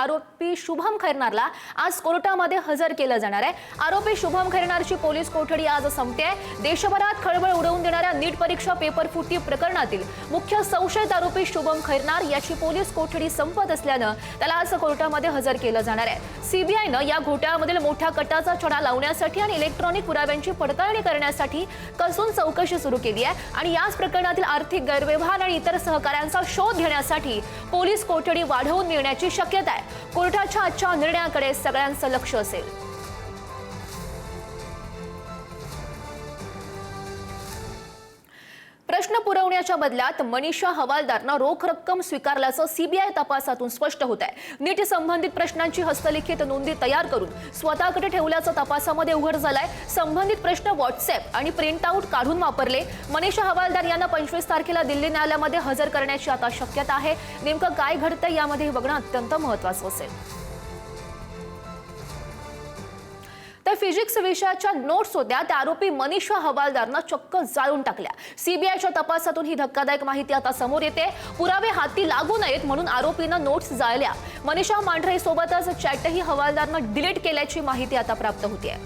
आरोपी शुभम खैरनारला आज कोर्टामध्ये हजर केलं जाणार आहे। आरोपी शुभम खैरनारची पोलीस कोठडी आज संपते। देशभरात खळबळ उडवून देणाऱ्या नीट परीक्षा पेपर फुटी प्रकरणातील मुख्य संशयित आरोपी शुभम खैरनार याची पोलीस कोठडी संपत असल्यानं त्याला आज कोर्टामध्ये हजर केलं जाणार आहे। सीबीआयनं या घोटाळ्यामधील मोठ्या कटाचा छडा लावण्यासाठी आणि इलेक्ट्रॉनिक पुराव्यांची पडताळणी करण्यासाठी कसून चौकशी सुरू केली आहे आणि याच प्रकरणातील आर्थिक गैरव्यवहार आणि इतर सहकाऱ्यांचा शोध घेण्यासाठी पोलीस कोठडी वाढवून मिळण्याची शक्यता आहे। कोर्टाच्या आजच्या निर्णयाकडे सगळ्यांचं लक्ष असेल। प्रश्न पुरवण्याच्या बदल्यात मनीषा हवालदारनं रोख रक्कम स्वीकारल्याचं सीबीआय तपासातून स्पष्ट होत आहे। नीट संबंधित प्रश्नांची हस्तलिखित नोंदी तयार करून स्वतःकडे ठेवल्याचं तपासामध्ये उघड झालंय। संबंधित प्रश्न व्हॉट्सअप आणि प्रिंट आउट काढून वापरले। मनीषा हवालदार यांना 25 तारखेला दिल्ली न्यायालयामध्ये हजर करण्याची आता शक्यता आहे। नेमकं काय घडतंय यामध्ये बघणं अत्यंत महत्त्वाचं असेल। तर फिजिक्स विषयाच्या नोट्स होत्या त्या आरोपी मनीषा हवालदारनं चक्क जाळून टाकल्या। सीबीआयच्या तपासातून ही धक्कादायक माहिती आता समोर येते। पुरावे हाती लागू नयेत म्हणून आरोपीनं नोट्स जाळल्या। मनीषा मांढरे सोबतच चॅटही हवालदारनं डिलीट केल्याची माहिती आता प्राप्त होते।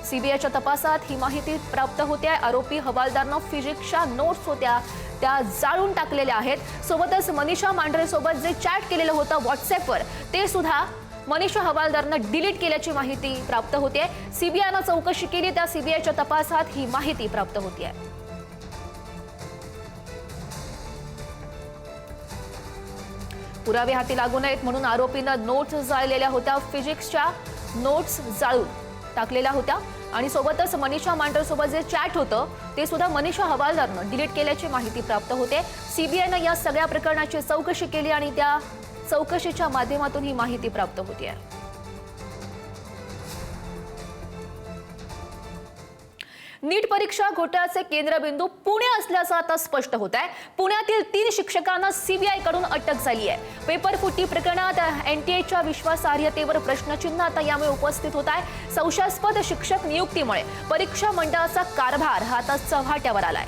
सीबीआयच्या तपासात ही माहिती प्राप्त होते। आरोपी हवालदारनं फिजिक्सच्या नोट्स होत्या त्या जाळून टाकलेल्या आहेत। सोबतच मनीषा मांढरे सोबत जे चॅट केलेलं होतं व्हॉट्सअपवर ते सुद्धा मनीषा हवालदारनं डिलीट केल्याची माहिती प्राप्त होते। सीबीआयनं चौकशी केली त्या सीबीआयच्या तपासात ही माहिती प्राप्त होते। पुरावे हाती लागू नयेत म्हणून आरोपीनं नोट्स जाळलेल्या होत्या। फिजिक्सच्या नोट्स जाळून टाकलेल्या होत्या आणि सोबतच मनीषा मांढरे सोबत जे चॅट होतं ते सुद्धा मनीषा हवालदारनं डिलीट केल्याची माहिती प्राप्त होते। सीबीआयनं या सगळ्या प्रकरणाची चौकशी केली आणि त्या चौकशीच्या माध्यमातून ही माहिती प्राप्त होते। नीट परीक्षा घोटाळ्याचे केंद्रबिंदू पुणे असल्याचं आता स्पष्ट होत आहे। पुण्यातील 3 शिक्षकांना सीबीआय कडून अटक झाली आहे। पेपर फुटी प्रकरणात एनटीएच्या विश्वासार्हतेवर प्रश्नचिन्ह आता यामुळे उपस्थित होत आहे। संशयास्पद शिक्षक नियुक्तीमुळे परीक्षा मंडळाचा कारभार हा आता चव्हाट्यावर आलाय।